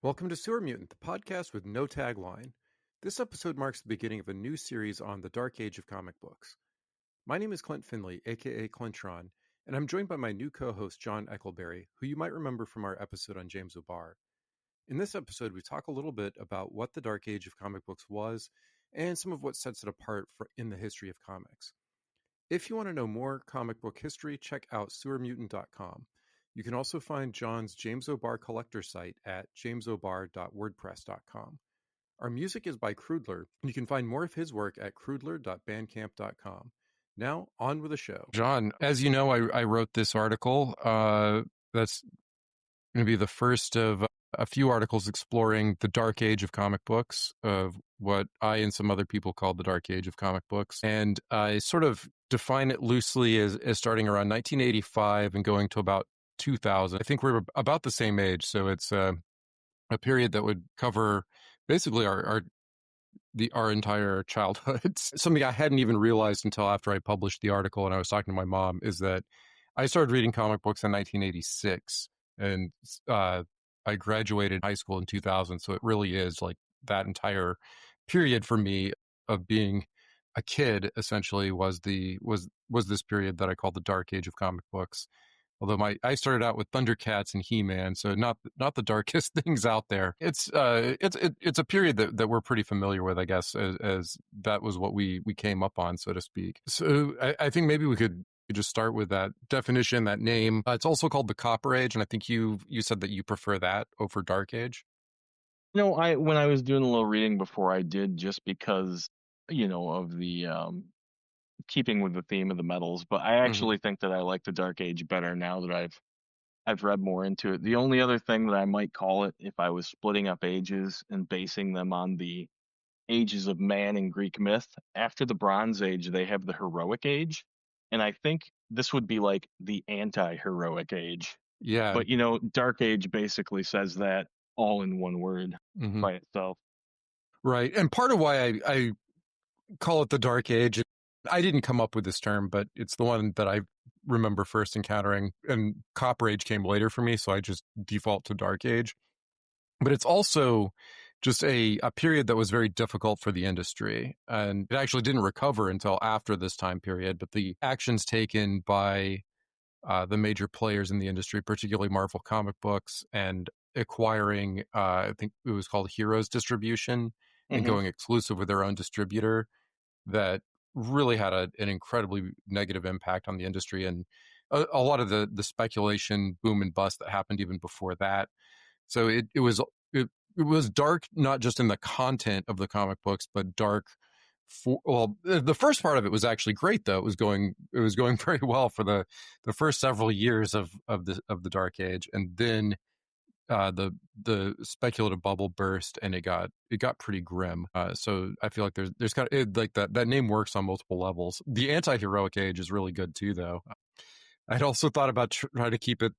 Welcome to Sewer Mutant, the podcast with no tagline. This episode marks the beginning of a new series on the dark age of comic books. My name is Finley, aka Klintron, and I'm joined by my new co-host John Ekleberry, who you might remember from our episode on James O'Barr. In this episode, we talk a little bit about what the dark age of comic books was and some of what sets it apart in the history of comics. If you want to know more comic book history, check out sewermutant.com. You can also find John's James O'Barr collector site at jamesobarr.wordpress.com. Our music is by Crudler, and you can find more of his work at crudler.bandcamp.com. Now, on with the show. John, as you know, I wrote this article. That's going to be the first of a few articles exploring the dark age of comic books, of what I and some other people call the dark age of comic books. And I sort of define it loosely as starting around 1985 and going to about 2000. I think we're about the same age, so it's a period that would cover basically our entire childhoods. Something I hadn't even realized until after I published the article and I was talking to my mom is that I started reading comic books in 1986, and I graduated high school in 2000. So it really is like that entire period for me of being a kid. Essentially, was this period that I call the dark age of comic books. Although I started out with Thundercats and He-Man, so not the darkest things out there. It's a period that we're pretty familiar with, I guess, as that was what we came up on, so to speak. So I think maybe we could just start with that definition, that name. It's also called the Copper Age, and I think you said that you prefer that over Dark Age. No, when I was doing a little reading before, I did, just because, of the keeping with the theme of the metals, but I actually think that I like the Dark Age better now that I've read more into it. The only other thing that I might call it, if I was splitting up ages and basing them on the ages of man in Greek myth, after the Bronze Age, they have the Heroic Age, and I think this would be like the anti-heroic age. Yeah. But, Dark Age basically says that all in one word by itself. Right. And part of why I call it the Dark Age, I didn't come up with this term, but it's the one that I remember first encountering, and Copper Age came later for me, so I just default to Dark Age. But it's also just a period that was very difficult for the industry, and it actually didn't recover until after this time period. But the actions taken by the major players in the industry, particularly Marvel Comic Books, and acquiring, I think it was called Heroes Distribution, and going exclusive with their own distributor, that really had an incredibly negative impact on the industry, and a lot of the speculation boom and bust that happened even before that. So it was dark, not just in the content of the comic books, but dark the first part of it was actually great, though. It was going very well for the first several years of the Dark Age, and then the speculative bubble burst, and it got pretty grim. So I feel like there's kind of like that name works on multiple levels. The anti-heroic age is really good too, though. I'd also thought about trying to keep it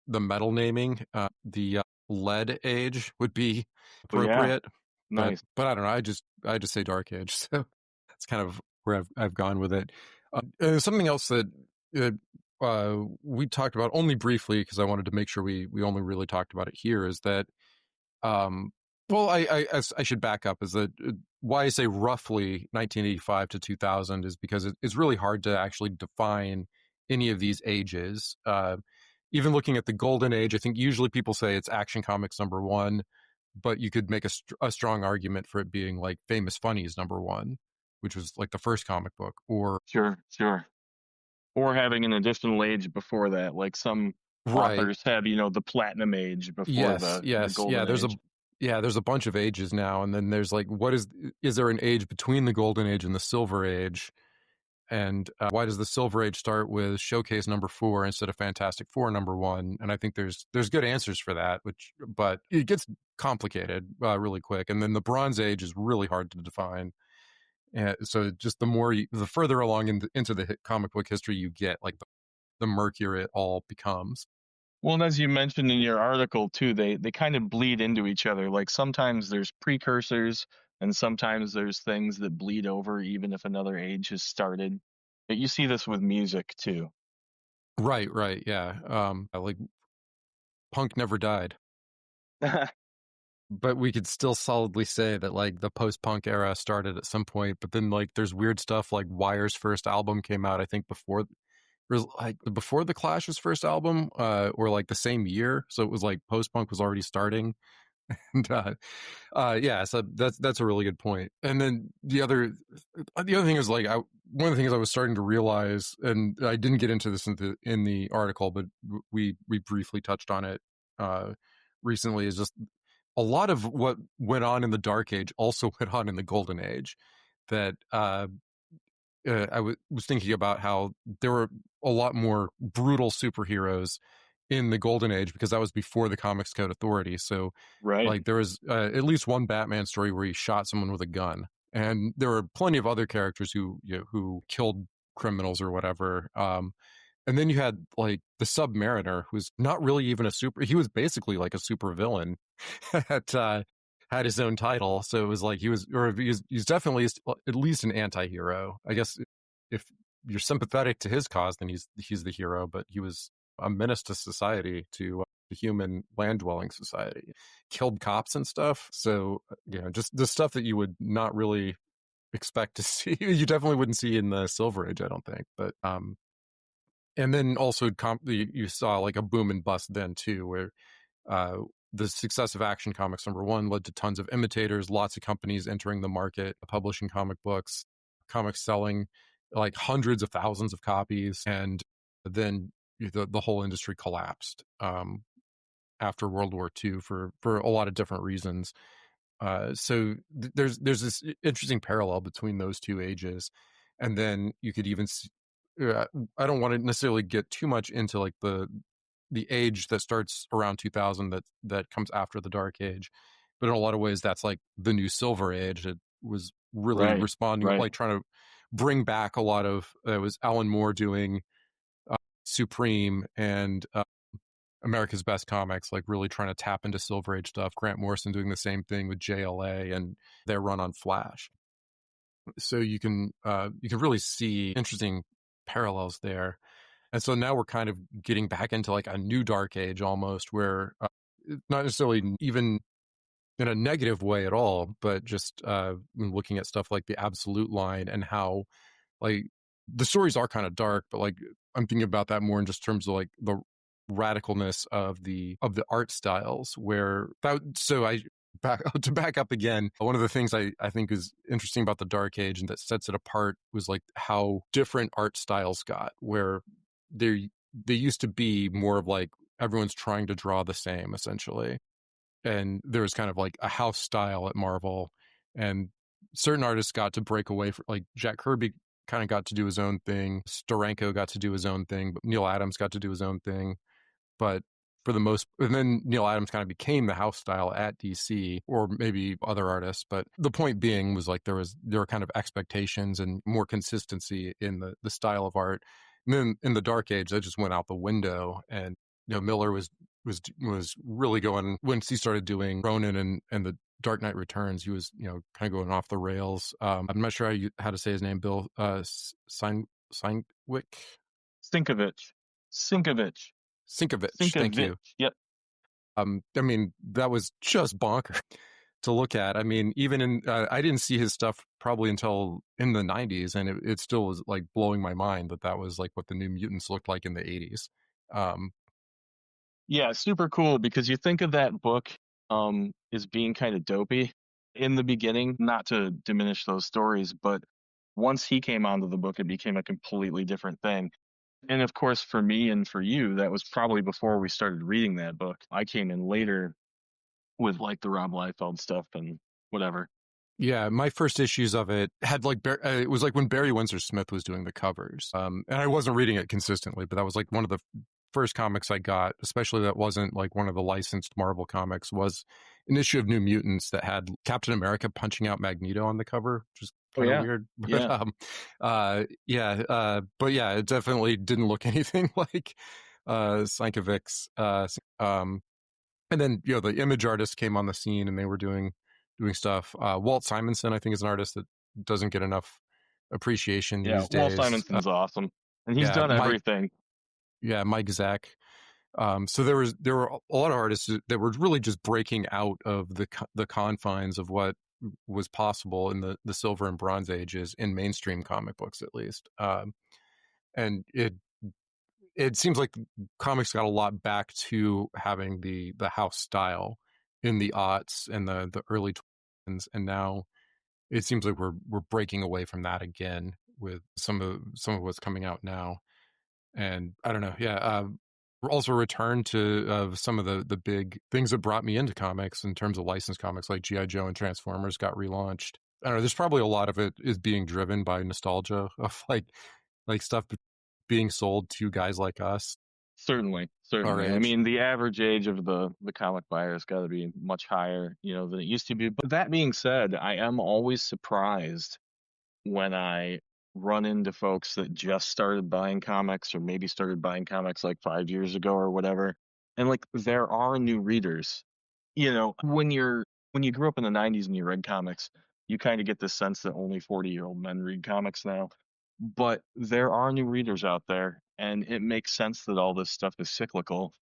the metal naming. The lead age would be appropriate. Nice. But I don't know. I just say Dark Age, so that's kind of where I've gone with it. Something else that we talked about only briefly, because I wanted to make sure we only really talked about it here, is that well, I should back up, is that why I say roughly 1985 to 2000 is because it's really hard to actually define any of these ages. Even looking at the Golden Age, I think usually people say it's Action Comics #1, but you could make a strong argument for it being like Famous Funnies #1, which was like the first comic book, or Sure. Or having an additional age before that, like some authors have, the Platinum Age before the Golden Age. There's a bunch of ages now, and then there's like, is there an age between the Golden Age and the Silver Age? And why does the Silver Age start with Showcase #4 instead of Fantastic Four #1? And I think there's good answers for that, but it gets complicated really quick. And then the Bronze Age is really hard to define. So just the further along into the comic book history you get, like the murkier it all becomes. Well, and as you mentioned in your article too, they kind of bleed into each other. Like sometimes there's precursors, and sometimes there's things that bleed over even if another age has started. But you see this with music too. Right, yeah. Like Punk never died. but we could still solidly say that like the post-punk era started at some point. But then like there's weird stuff like Wire's first album came out, I think before the Clash's first album, or like the same year. So it was like post-punk was already starting. And yeah, so that's a really good point. And then the other thing is like one of the things I was starting to realize, and I didn't get into this in the article, but we briefly touched on it recently, is just a lot of what went on in the Dark Age also went on in the Golden Age. That was thinking about how there were a lot more brutal superheroes in the Golden Age because that was before the Comics Code Authority. So, Right. like, there was at least one Batman story where he shot someone with a gun, and there were plenty of other characters who killed criminals or whatever. And then you had like the Submariner, who's not really even a super. He was basically like a super villain that had his own title. So it was like he's definitely at least an anti-hero. I guess if you're sympathetic to his cause, then he's the hero. But he was a menace to society, to the human land-dwelling society, killed cops and stuff. So just the stuff that you would not really expect to see. You definitely wouldn't see in the Silver Age, I don't think. But and then also you saw like a boom and bust then too, where uh, the success of Action Comics #1 led to tons of imitators, lots of companies entering the market, publishing comic books, comics selling like hundreds of thousands of copies, and then the whole industry collapsed after World War II for a lot of different reasons. So there's this interesting parallel between those two ages, and then you could even see, I don't want to necessarily get too much into like the age that starts around 2000 that comes after the Dark Age, but in a lot of ways that's like the new Silver Age. It was really Right. responding, Right. like trying to bring back a lot of it was Alan Moore doing Supreme and America's Best Comics, like really trying to tap into Silver Age stuff. Grant Morrison doing the same thing with JLA and their run on Flash. So you can really see interesting parallels there. And so now we're kind of getting back into like a new Dark Age almost, where not necessarily even in a negative way at all, but just looking at stuff like the Absolute line and how like the stories are kind of dark, but like I'm thinking about that more in just terms of like the radicalness of the art styles. Where that so I back to back up again, one of the things I think is interesting about the Dark Age and that sets it apart was like how different art styles got, where they used to be more of like everyone's trying to draw the same essentially, and there was kind of like a house style at Marvel, and certain artists got to break away from, like Jack Kirby kind of got to do his own thing, Steranko got to do his own thing, but Neil Adams got to do his own thing. But for the most, and then Neil Adams kind of became the house style at DC, or maybe other artists. But the point being was like there were kind of expectations and more consistency in the style of art. And then in the Dark Age, that just went out the window. And Miller was really going, once he started doing Ronin and the Dark Knight Returns, he was kind of going off the rails. I'm not sure how to say his name. Bill Seinwick. Sinkovich. Sinkovich. Sinkovich. Thank Sinkovich. you. Yep. I mean, that was just bonkers to look at. I mean, even in I didn't see his stuff probably until in the 90s, and it still was like blowing my mind that was like what the New Mutants looked like in the 80s. Yeah, super cool because you think of that book as being kind of dopey in the beginning, not to diminish those stories, but once he came onto the book, it became a completely different thing. And of course, for me and for you, that was probably before we started reading that book. I came in later with like the Rob Liefeld stuff and whatever. Yeah, my first issues of it had like it was like when Barry Windsor Smith was doing the covers, and I wasn't reading it consistently, but that was like one of the first comics I got, especially that wasn't like one of the licensed Marvel comics, was an issue of New Mutants that had Captain America punching out Magneto on the cover, which is Oh kind of yeah, weird. yeah, But yeah, it definitely didn't look anything like Sienkiewicz's. And then the image artists came on the scene and they were doing stuff. Walt Simonson, I think, is an artist that doesn't get enough appreciation yeah. these Walt days. Simonson's awesome, and he's Yeah, done everything. Mike Zack. So there were a lot of artists that were really just breaking out of the confines of what was possible in the Silver and Bronze Ages in mainstream comic books, at least. And it seems like comics got a lot back to having the house style in the aughts and the early 2000s, and now it seems like we're breaking away from that again with some of what's coming out now. And I don't know, yeah. Also return to some of the big things that brought me into comics in terms of licensed comics, like G.I. Joe and Transformers got relaunched. I don't know. There's probably a lot of it is being driven by nostalgia of like stuff being sold to guys like us Certainly, our certainly. I age. mean, the average age of the comic buyer has got to be much higher, than it used to be. But that being said, I am always surprised when I run into folks that just started buying comics or maybe started buying comics like 5 years ago or whatever. And like there are new readers. When you grew up in the 90s and you read comics, you kind of get this sense that only 40-year-old men read comics now. But there are new readers out there, and it makes sense that all this stuff is cyclical.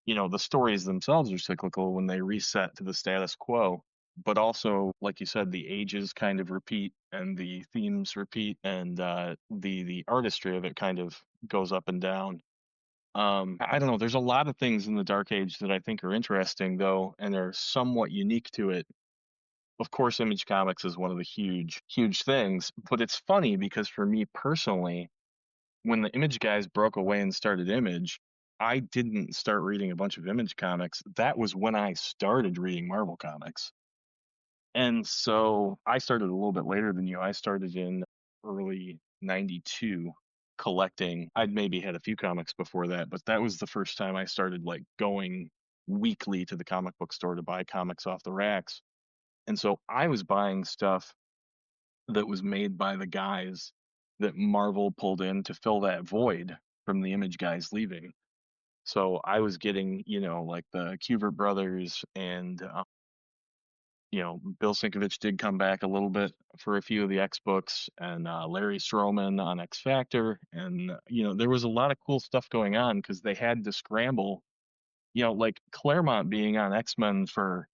The stories themselves are cyclical when they reset to the status quo, but also, like you said, the ages kind of repeat and the themes repeat, and the artistry of it kind of goes up and down. I don't know. There's a lot of things in the Dark Age that I think are interesting, though, and are somewhat unique to it. Of course, Image Comics is one of the huge, huge things, but it's funny because for me personally, when the Image guys broke away and started Image, I didn't start reading a bunch of Image comics. That was when I started reading Marvel comics. And so I started a little bit later than you. I started in early 92 collecting. I'd maybe had a few comics before that, but that was the first time I started like going weekly to the comic book store to buy comics off the racks. And so I was buying stuff that was made by the guys that Marvel pulled in to fill that void from the Image guys leaving. So I was getting, like the Kubert brothers and Bill Sienkiewicz did come back a little bit for a few of the X books, and Larry Stroman on X Factor, and there was a lot of cool stuff going on because they had to scramble. Like Claremont being on X-Men for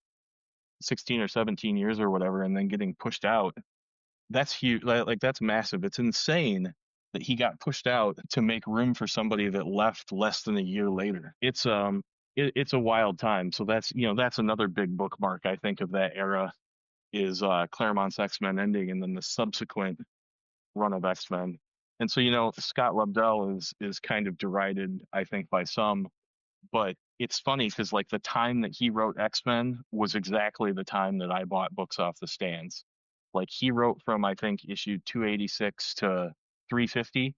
16 or 17 years or whatever, and then getting pushed out. That's huge. Like that's massive. It's insane that he got pushed out to make room for somebody that left less than a year later. It's a wild time. So that's another big bookmark I think of that era is Claremont's X-Men ending and then the subsequent run of X-Men. And so Scott Lobdell is kind of derided I think by some, but it's funny because like the time that he wrote X-Men was exactly the time that I bought books off the stands. Like he wrote from I think issue 286 to 350,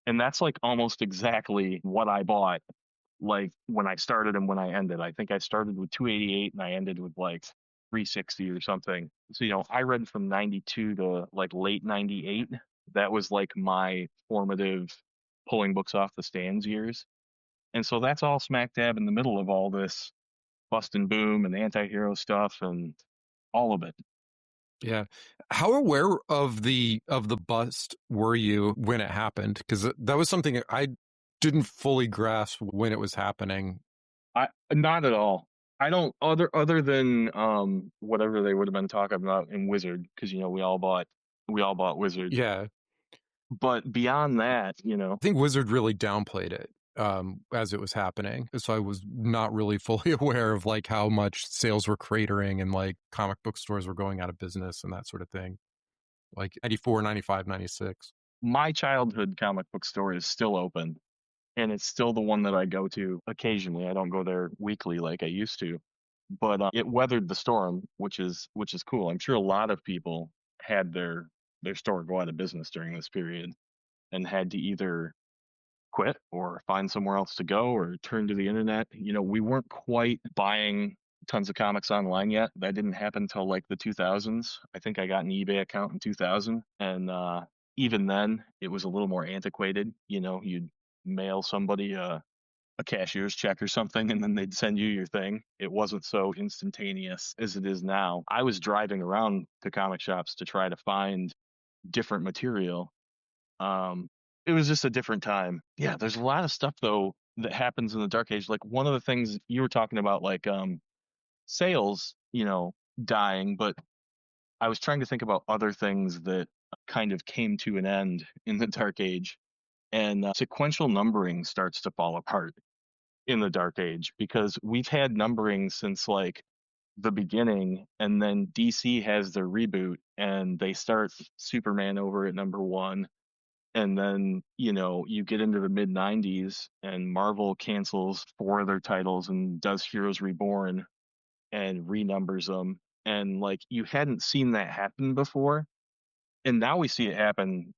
and that's like almost exactly what I bought like when I started and when I ended. I think I started with 288 and I ended with like 360 or something. So I read from 92 to like late 98. That was like my formative pulling books off the stands years. And so that's all smack dab in the middle of all this bust and boom and anti-hero stuff and all of it. Yeah. How aware of the bust were you when it happened? Because that was something I didn't fully grasp when it was happening. I not at all. I don't other than whatever they would have been talking about in Wizard because we all bought Wizard. Yeah. But beyond that, I think Wizard really downplayed it as it was happening. So I was not really fully aware of like how much sales were cratering and like comic book stores were going out of business and that sort of thing. Like 94, 95, 96. my childhood comic book store is still open and it's still the one that I go to occasionally. I don't go there weekly like I used to, but it weathered the storm, which is cool. I'm sure a lot of people had their store go out of business during this period and had to either quit or find somewhere else to go or turn to the internet. We weren't quite buying tons of comics online yet. That didn't happen until like the 2000s. I think I got an eBay account in 2000, and even then, it was a little more antiquated. You'd mail somebody a cashier's check or something, and then they'd send you your thing. It wasn't so instantaneous as it is now. I was driving around to comic shops to try to find different material. Um, it was just a different time. Yeah, there's a lot of stuff though that happens in the Dark Age. Like one of the things you were talking about, like sales, dying, but I was trying to think about other things that kind of came to an end in the Dark Age, and sequential numbering starts to fall apart in the Dark Age because we've had numbering since like the beginning, and then DC has their reboot and they start Superman over at number 1, and then you get into the mid 90s and Marvel cancels 4 of their titles and does Heroes Reborn and renumbers them, and like you hadn't seen that happen before, and now we see it happen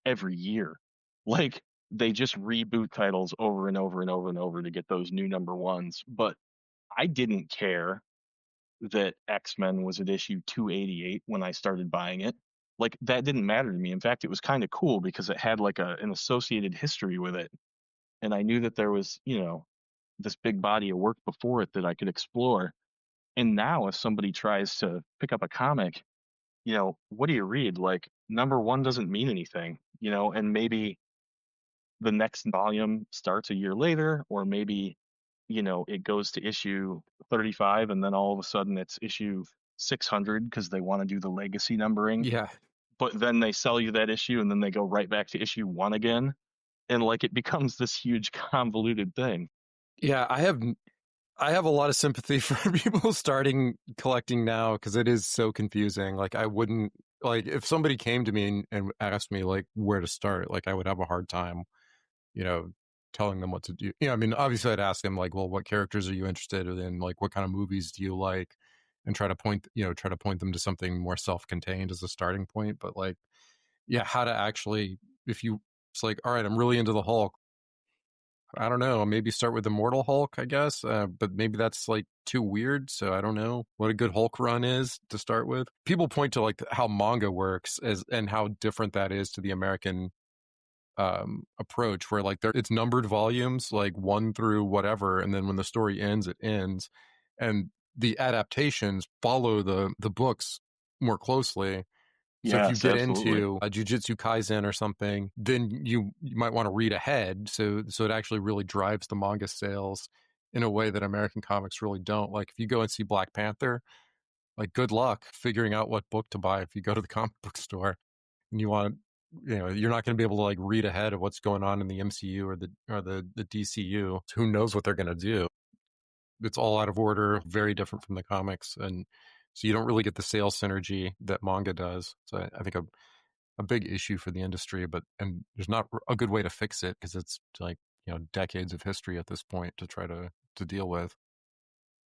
every year. Like they just reboot titles over and over and over and over to get those new number 1s. But I didn't care that X-Men was at issue 288 when I started buying it. Like that didn't matter to me. In fact, it was kind of cool because it had like an associated history with it, and I knew that there was this big body of work before it that I could explore. And now if somebody tries to pick up a comic, what do you read? Like number 1 doesn't mean anything, and maybe the next volume starts a year later, or maybe it goes to issue 35 and then all of a sudden it's issue 600 because they want to do the legacy numbering, Yeah. but then they sell you that issue and then they go right back to issue 1 again, and like it becomes this huge convoluted thing. Yeah, I have a lot of sympathy for people starting collecting now because it is so confusing. Like I wouldn't like if somebody came to me and asked me like where to start, like I would have a hard time, you know, telling them what to do. I mean, obviously I'd ask them like, well, what characters are you interested in? Like what kind of movies do you like? And try to point them to something more self-contained as a starting point. But like, yeah, how to actually if you it's like, all right, I'm really into the Hulk. I don't know. Maybe start with Immortal Hulk, I guess. But maybe that's like too weird. So I don't know what a good Hulk run is to start with. People point to like how manga works and how different that is to the American approach, where like it's numbered volumes, like 1 through whatever, and then when the story ends, it ends, and the adaptations follow the books more closely. So if you Yes, get absolutely. into a Jujutsu Kaisen or something, then you might want to read ahead. So it actually really drives the manga sales in a way that American comics really don't. Like if you go and see Black Panther, like good luck figuring out what book to buy if you go to the comic book store and you want you're not going to be able to like read ahead of what's going on in the MCU or the DCU. Who knows what they're going to do? It's all out of order, very different from the comics, and so you don't really get the sales synergy that manga does. So I think a big issue for the industry, and there's not a good way to fix it because it's like decades of history at this point to try to deal with.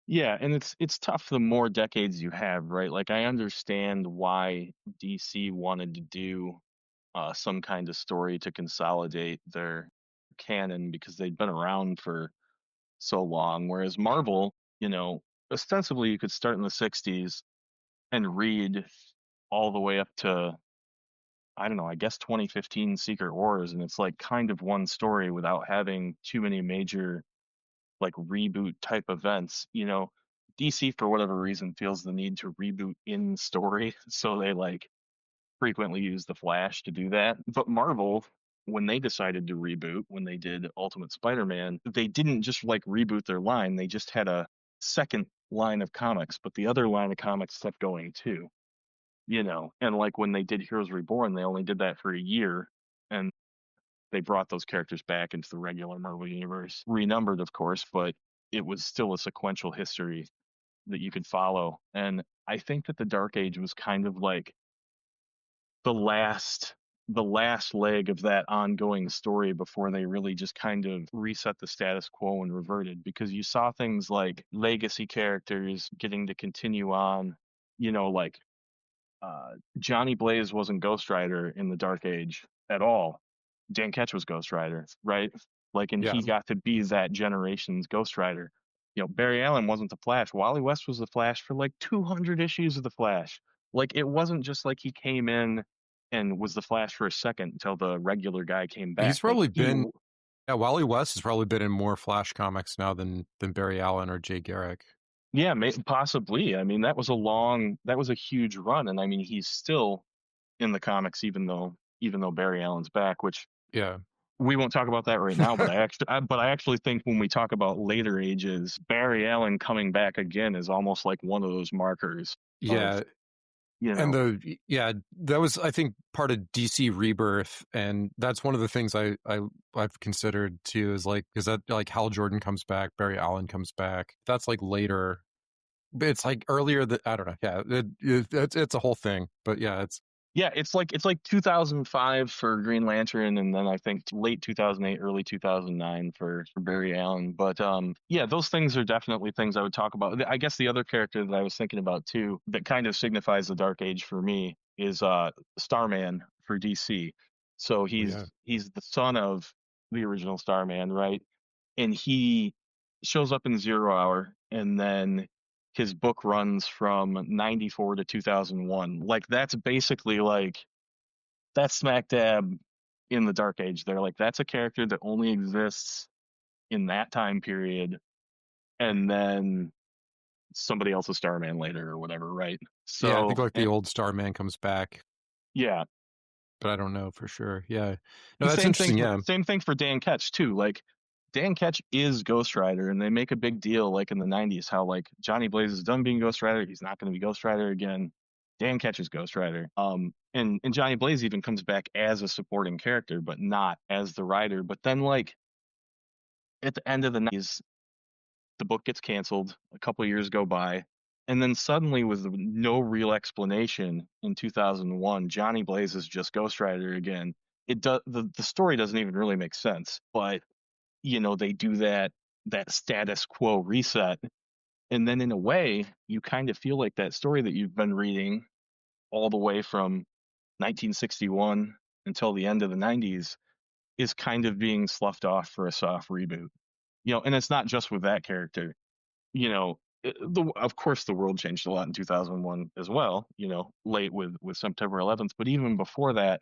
Yeah, and it's tough the more decades you have, right? Like I understand why DC wanted to do some kind of story to consolidate their canon because they'd been around for so long. Whereas Marvel, ostensibly you could start in the 60s and read all the way up to, I don't know, I guess 2015 Secret Wars, and it's like kind of one story without having too many major like reboot type events. DC for whatever reason feels the need to reboot in story, so they like frequently use the Flash to do that. But Marvel, when they decided to reboot, when they did Ultimate Spider-Man, they didn't just like reboot their line, they just had a second line of comics, but the other line of comics kept going too. And like when they did Heroes Reborn, they only did that for a year, and they brought those characters back into the regular Marvel universe, renumbered of course, but it was still a sequential history that you could follow. And I think that the Dark Age was kind of like the last leg of that ongoing story before they really just kind of reset the status quo and reverted, because you saw things like legacy characters getting to continue on, like Johnny Blaze wasn't Ghost Rider in the Dark Age at all. Dan Ketch was Ghost Rider, right? Like, and Yeah, he got to be that generation's Ghost Rider. Barry Allen wasn't the Flash. Wally West was the Flash for like 200 issues of the Flash. Like, it wasn't just like he came in and was the Flash for a second until the regular guy came back. he's Like, probably been. Yeah, Wally West has probably been in more Flash comics now than Barry Allen or Jay Garrick. yeah, possibly. I mean, that was a huge run, and I mean, he's still in the comics, even though Barry Allen's back, which Yeah, we won't talk about that right now, but I actually think when we talk about later ages, Barry Allen coming back again is almost like one of those markers of, Yeah, you and know, that was, I think, part of DC Rebirth, and that's one of the things I've considered too, is like, is that like Hal Jordan comes back, Barry Allen comes back. That's like later. But it's like earlier that, I don't know. Yeah, it's a whole thing. But yeah, yeah, it's like 2005 for Green Lantern, and then I think late 2008, early 2009 for Barry Allen. But yeah, those things are definitely things I would talk about. I guess the other character that I was thinking about too, that kind of signifies the Dark Age for me, is Starman for DC. So oh yeah. he's the son of the original Starman, right? And he shows up in Zero Hour, and then his book runs from 94 to 2001. Like that's basically like that's smack dab in the Dark Age. They're like that's a character that only exists in that time period, and then somebody else is Starman later or whatever, right? Yeah, I think So like the old Starman comes back, yeah, but I don't know for sure. Yeah. No, and that's interesting. Yeah. same thing for Dan Ketch too. Like Dan Ketch is Ghost Rider, and they make a big deal like in the '90s how like Johnny Blaze is done being Ghost Rider. He's not going to be Ghost Rider again. Dan Ketch is Ghost Rider. And Johnny Blaze even comes back as a supporting character, but not as the rider. But then like at the end of the '90s, the book gets canceled. A couple of years go by, and then suddenly, with no real explanation, in 2001, Johnny Blaze is just Ghost Rider again. It does the story doesn't even really make sense, but they do that status quo reset, and then in a way, you kind of feel like that story that you've been reading all the way from 1961 until the end of the '90s is kind of being sloughed off for a soft reboot. And it's not just with that character of course the world changed a lot in 2001 as well, late with September 11th, but even before that,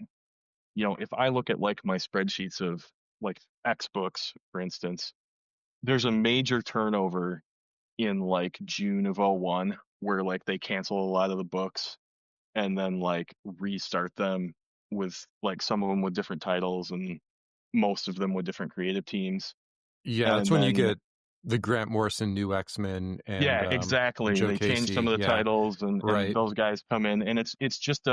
if I look at like my spreadsheets of like X books, for instance, there's a major turnover in like June of '01 where like they cancel a lot of the books and then like restart them with like some of them with different titles and most of them with different creative teams. Yeah, that's And when you then get the Grant Morrison new X-Men and yeah, exactly. Joe They changed some Casey. of the Yeah, titles and right. those guys come in and it's just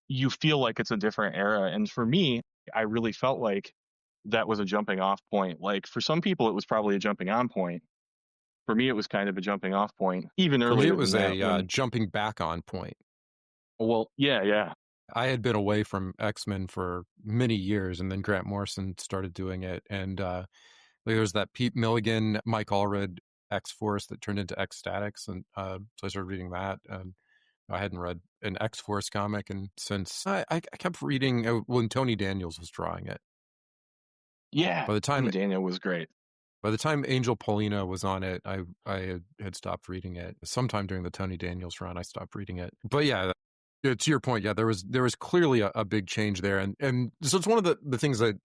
you feel like it's a different era. And for me, I really felt like that was a jumping off point. Like for some people it was probably a jumping on point. For me it was kind of a jumping off point. Even For me, it earlier than was that a when jumping back on point. well, yeah, yeah. I had been away from X-Men for many years, and then Grant Morrison started doing it. And like, there was that Pete Milligan, Mike Allred X-Force that turned into X-Statics, and so I started reading that. And I hadn't read an X-Force comic, and since I kept reading when Tony Daniels was drawing it. Yeah. By the time Tony Daniel was great. Angel Paulina was on it, I had stopped reading it. Sometime during the Tony Daniels run, I stopped reading it. But yeah, to your point, yeah, there was clearly a big change there, and so it's one of the things that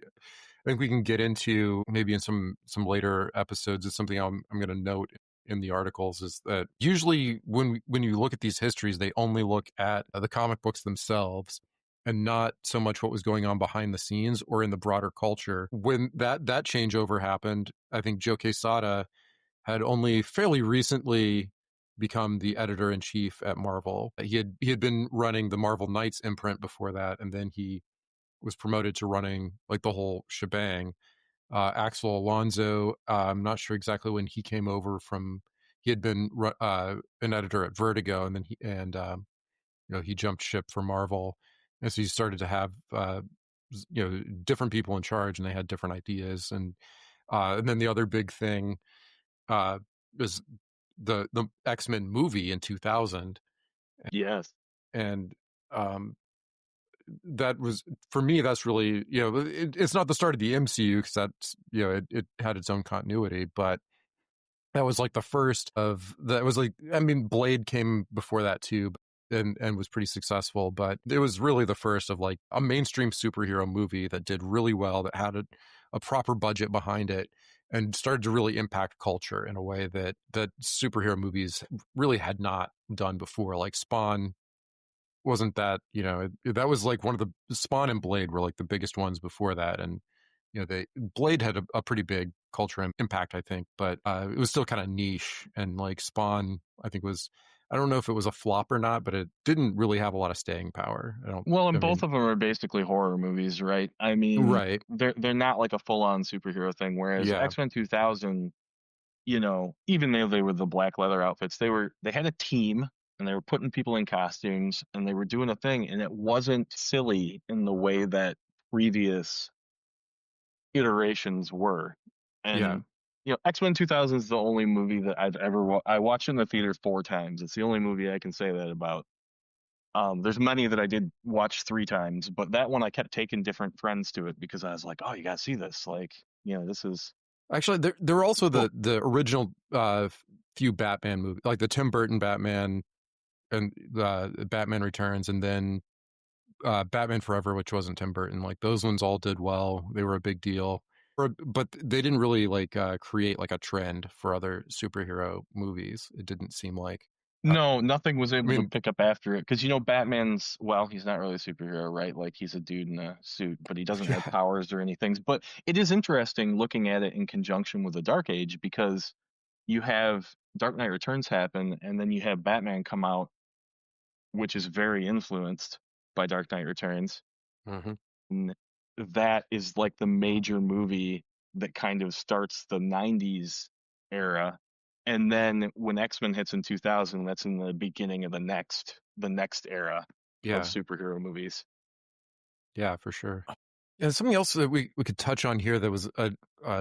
I think we can get into maybe in some later episodes. Is something I'm going to note in the articles, is that usually when you look at these histories, they only look at the comic books themselves and not so much what was going on behind the scenes or in the broader culture. When that changeover happened, I think Joe Quesada had only fairly recently become the editor-in-chief at Marvel. He had been running the Marvel Knights imprint before that, and then he was promoted to running like the whole shebang. Axel Alonso, I'm not sure exactly when he came over from. He had been an editor at Vertigo, and then he jumped ship for Marvel, and so he started to have different people in charge, and they had different ideas, and then the other big thing was the X-Men movie in 2000, Yes. and um, that was, for me, that's really, it's not the start of the MCU, because that's, it had its own continuity, but that was like the first of that. Was like, I mean, Blade came before that too, and was pretty successful, but it was really the first of like a mainstream superhero movie that did really well, that had a proper budget behind it, and started to really impact culture in a way that superhero movies really had not done before. Like Spawn wasn't that, that was like one of the Spawn and Blade were like the biggest ones before that, and they Blade had a pretty big cultural impact, I think, but it was still kind of niche. And like Spawn, I think I don't know if it was a flop or not, but it didn't really have a lot of staying power. Well, I and both mean, of them are basically horror movies, right? I mean, right. they're not like a full-on superhero thing. Whereas Yeah. X-Men 2000, even though they were the black leather outfits, they had a team and they were putting people in costumes and they were doing a thing, and it wasn't silly in the way that previous iterations were. Yeah. And X-Men 2000 is the only movie that I've ever I watched in the theater 4 times. It's the only movie I can say that about. There's many that I did watch 3 times, but that one I kept taking different friends to it because I was like, "Oh, you gotta see this! Like, this is Actually, there were also cool." the original few Batman movies, like the Tim Burton Batman and Batman Returns, and then Batman Forever, which wasn't Tim Burton. Like those ones all did well. They were a big deal, but they didn't really like create like a trend for other superhero movies. It didn't seem like. No, nothing was I able to mean, pick up after it because Batman's, well, he's not really a superhero, right? Like he's a dude in a suit, but he doesn't have yeah, powers or anything. But it is interesting looking at it in conjunction with the Dark Age because you have Dark Knight Returns happen, and then you have Batman come out, which is very influenced by Dark Knight Returns. hmm And that is like the major movie that kind of starts the 90s era. And then when X-Men hits in 2000, that's in the beginning of the next era of yeah, superhero movies. yeah, for sure. And something else that we could touch on here that was something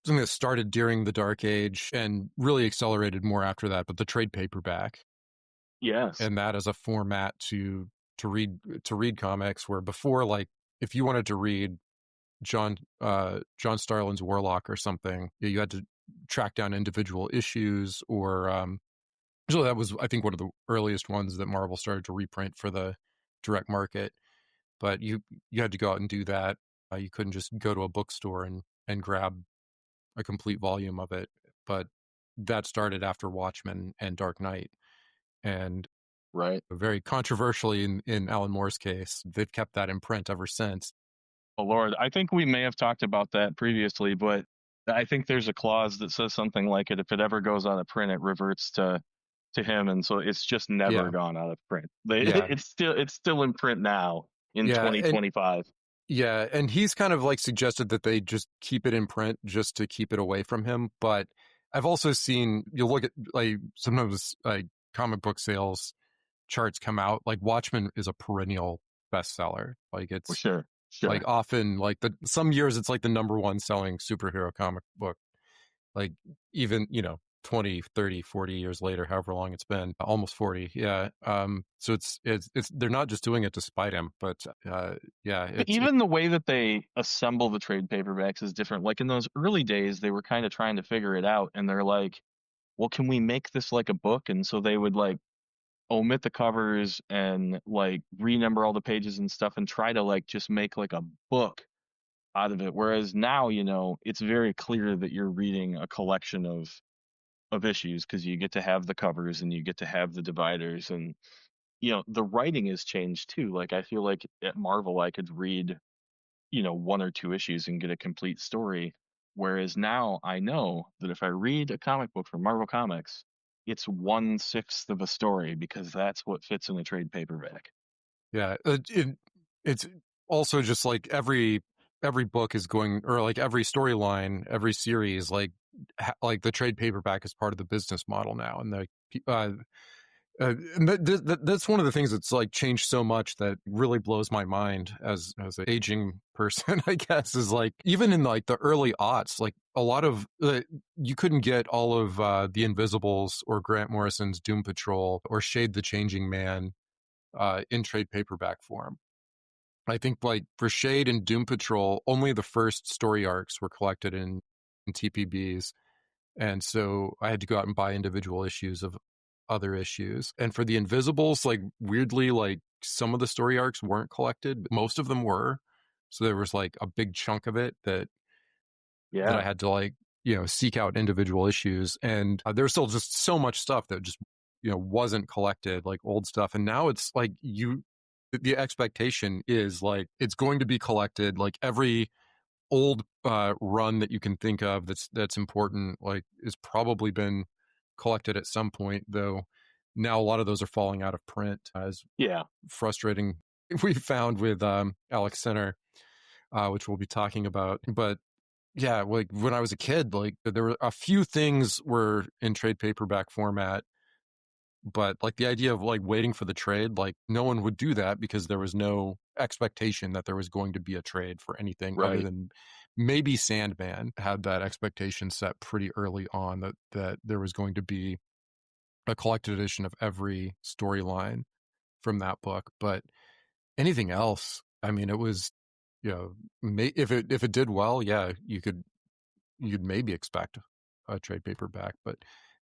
that started during the Dark Age and really accelerated more after that, but the trade paperback. Yes, And that as a format to read comics, where before, like, if you wanted to read John Starlin's Warlock or something, you had to track down individual issues, or so that was, I think, one of the earliest ones that Marvel started to reprint for the direct market. But you had to go out and do that. You couldn't just go to a bookstore and grab a complete volume of it. But that started after Watchmen and Dark Knight, and right. very controversially in Alan Moore's case, they've kept that in print ever since. Oh Lord, I think we may have talked about that previously, but I think there's a clause that says something like it. If it ever goes out of print, it reverts to him, and so it's just never Yeah, gone out of print. yeah, It's still in print now in yeah, and 2025. he's kind of like suggested that they just keep it in print just to keep it away from him. But I've also seen, you look at, like, sometimes like comic book sales charts come out, like Watchmen is a perennial bestseller. Like For it's sure, like sure. often, like, some years it's like the number one selling superhero comic book, like, even 20, 30, 40 years later, however long it's been, almost 40. Yeah. So it's they're not just doing it to spite him, but yeah, Even the way that they assemble the trade paperbacks is different. Like in those early days, they were kind of trying to figure it out, and they're like, "Well, can we make this like a book?" And so they would like omit the covers and like renumber all the pages and stuff and try to like just make like a book out of it. Whereas now, it's very clear that you're reading a collection of issues because you get to have the covers and you get to have the dividers, and the writing has changed too. Like I feel like at Marvel I could read 1 or 2 issues and get a complete story. Whereas now I know that if I read a comic book from Marvel Comics, it's 1/6 of a story because that's what fits in a trade paperback. yeah, it's also just like every book is going, or like every storyline, every series, like like the trade paperback is part of the business model now, and and that's one of the things that's like changed so much that really blows my mind as an aging person, I guess, is like, even in like the early aughts, like a lot of you couldn't get all of the Invisibles or Grant Morrison's Doom Patrol or Shade the Changing Man in trade paperback form. I think, like, for Shade and Doom Patrol, only the first story arcs were collected in TPBs, and so I had to go out and buy individual issues of other issues. And for the Invisibles, like, weirdly, like, some of the story arcs weren't collected, but most of them were. So there was like a big chunk of it that I Yeah. had to, like, seek out individual issues, and there's still just so much stuff that just wasn't collected, like old stuff. And now it's like the expectation is like it's going to be collected, like every old run that you can think of that's important, like, is probably been collected at some point, though now a lot of those are falling out of print, as Yeah. frustrating we found with Alack Sinner, which we'll be talking about. But yeah, like when I was a kid, like there were a few things were in trade paperback format, but like the idea of like waiting for the trade, like no one would do that because there was no expectation that there was going to be a trade for anything other Right. than maybe Sandman had that expectation set pretty early on, that there was going to be a collected edition of every storyline from that book. But anything else, I mean, it was, you know, if it did well, yeah, you'd maybe expect a trade paperback. But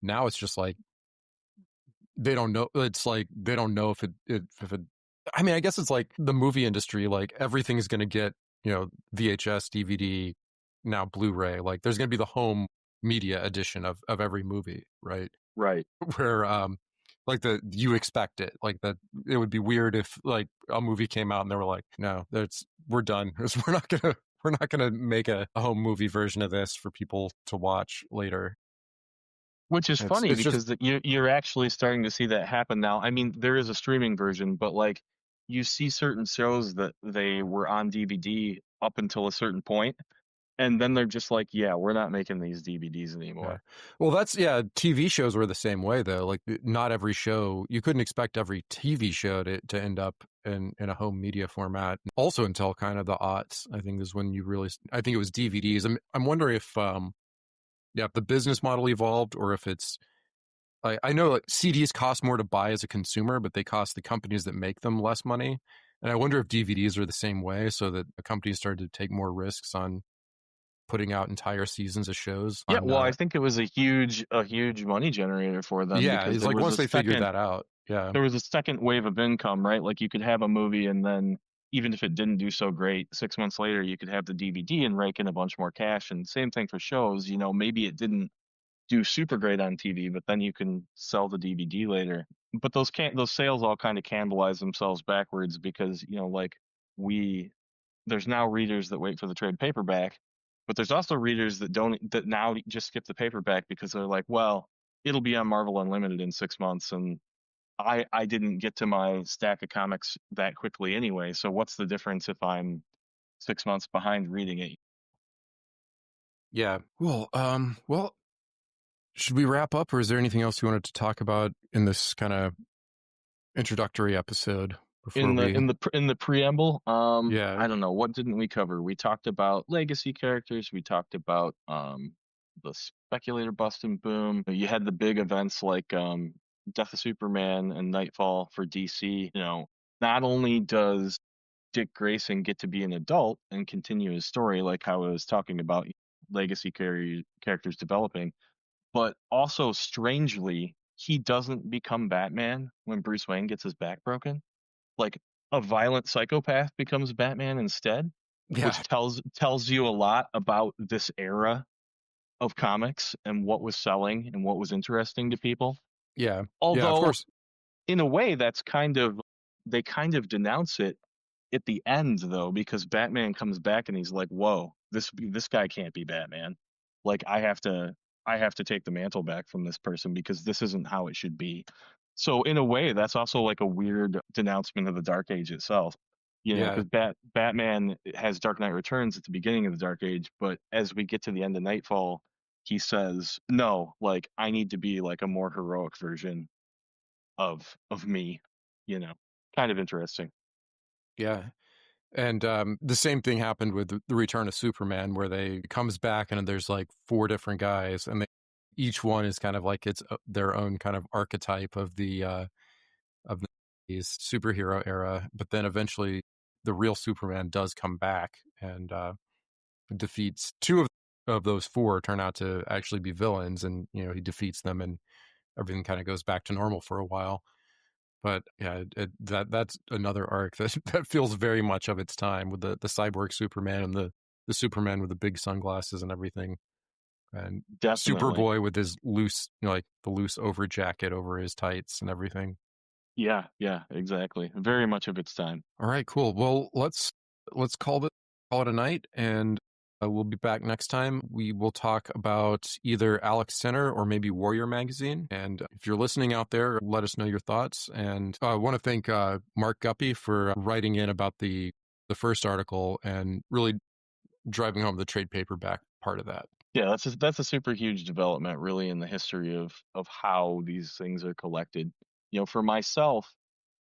now it's just like they don't know. It's like they don't know if it. I mean, I guess it's like the movie industry. Like everything's going to get, VHS, DVD, now Blu-ray. Like there's going to be the home media edition of every movie, right? Right. Where like you expect it, like that. It would be weird if like a movie came out and they were like, no, that's we're done. We're not gonna make a home movie version of this for people to watch later. Which is funny It's just because you're actually starting to see that happen now. I mean, there is a streaming version, but like you see certain shows that they were on DVD up until a certain point, and then they're just like, yeah, we're not making these DVDs yeah. anymore. Well, that's yeah. TV shows were the same way though. Like not every show, you couldn't expect every TV show to end up in a home media format. Also, until kind of the aughts, I think is when you really. I think it was DVDs. I'm wondering if yeah, if the business model evolved or if it's. I know like CDs cost more to buy as a consumer, but they cost the companies that make them less money. And I wonder if DVDs are the same way, so that the companies started to take more risks on putting out entire seasons of shows Yeah, on well, I think it was a huge money generator for them yeah, because it's like once they figured that out. Yeah. there was a second wave of income, right? Like you could have a movie and then even if it didn't do so great, 6 months later you could have the DVD and rake in a bunch more cash. And same thing for shows. Maybe it didn't do super great on TV, but then you can sell the DVD later. But those sales all kind of cannibalize themselves backwards because like we there's now readers that wait for the trade paperback, but there's also readers that now just skip the paperback because they're like, well, it'll be on Marvel Unlimited in 6 months, and I didn't get to my stack of comics that quickly anyway. So what's the difference if I'm 6 months behind reading it? Yeah. Well, should we wrap up, or is there anything else you wanted to talk about in this kind of introductory episode before in the we? in the in the preamble, Yeah. I don't know, what didn't we cover? We talked about legacy characters, we talked about the speculator bust and boom. You had the big events like Death of Superman and Nightfall for DC. Not only does Dick Grayson get to be an adult and continue his story, like how I was talking about legacy characters developing, but also strangely he doesn't become Batman when Bruce Wayne gets his back broken. Like a violent psychopath becomes Batman instead, Yeah. which tells you a lot about this era of comics and what was selling and what was interesting to people. Yeah. Yeah. Of Although course. in a way that's they kind of denounce it at the end though, because Batman comes back and he's like, whoa, this guy can't be Batman. Like I have to take the mantle back from this person because this isn't how it should be. So in a way, that's also like a weird denouncement of the Dark Age itself. Yeah. Because Batman has Dark Knight Returns at the beginning of the Dark Age, but as we get to the end of Nightfall, he says, "No, like I need to be like a more heroic version of me." You know, kind of interesting. Yeah. And the same thing happened with the Return of Superman, where they comes back and there's like four different guys, and each one is kind of like it's their own kind of archetype of the superhero era. But then eventually, the real Superman does come back and defeats two of those four. Turn out to actually be villains, and he defeats them, and everything kind of goes back to normal for a while. But yeah, that's another arc that that feels very much of its time, with the cyborg Superman and the Superman with the big sunglasses and everything, and Definitely. Superboy with his loose, like the loose over jacket over his tights and everything. Yeah, yeah, exactly. Very much of its time. All right, cool. Well, let's call it a night, and We'll be back next time. We will talk about either Alack Sinner or maybe Warrior Magazine. And if you're listening out there, let us know your thoughts. And I want to thank Mark Guppy for writing in about the first article and really driving home the trade paperback part of that. Yeah, that's a super huge development, really, in the history of how these things are collected. For myself,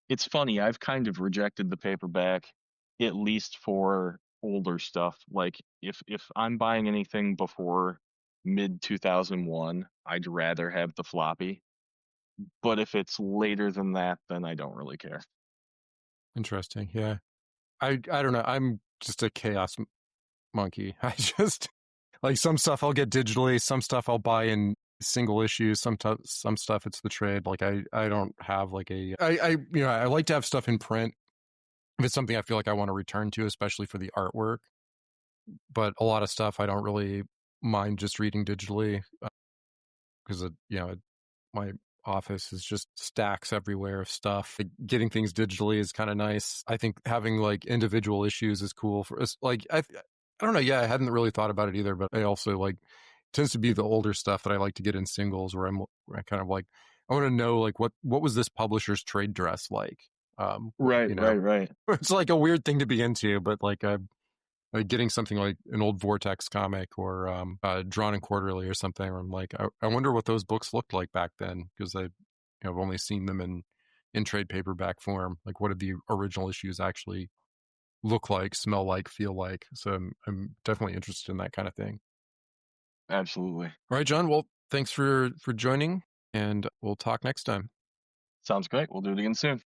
it's funny. I've kind of rejected the paperback, at least for older stuff. Like if I'm buying anything before mid 2001, I'd rather have the floppy. But if it's later than that, then I don't really care. Interesting. Yeah. I don't know. I'm just a chaos monkey. I just like some stuff I'll get digitally, some stuff I'll buy in single issues, some stuff it's the trade. Like I don't have like I like to have stuff in print if it's something I feel like I want to return to, especially for the artwork. But a lot of stuff I don't really mind just reading digitally because my office is just stacks everywhere of stuff. Like, getting things digitally is kind of nice. I think having like individual issues is cool for us. Like I don't know. Yeah, I hadn't really thought about it either, but I also like tends to be the older stuff that I like to get in singles where I kind of like I want to know like what was this publisher's trade dress like. Right, right. It's like a weird thing to be into, but like getting something like an old Vortex comic or Drawn and Quarterly or something. Where I'm like, I wonder what those books looked like back then because I've only seen them in trade paperback form. Like, what did the original issues actually look like, smell like, feel like? So I'm definitely interested in that kind of thing. Absolutely. All right, John. Well, thanks for joining, and we'll talk next time. Sounds great. We'll do it again soon.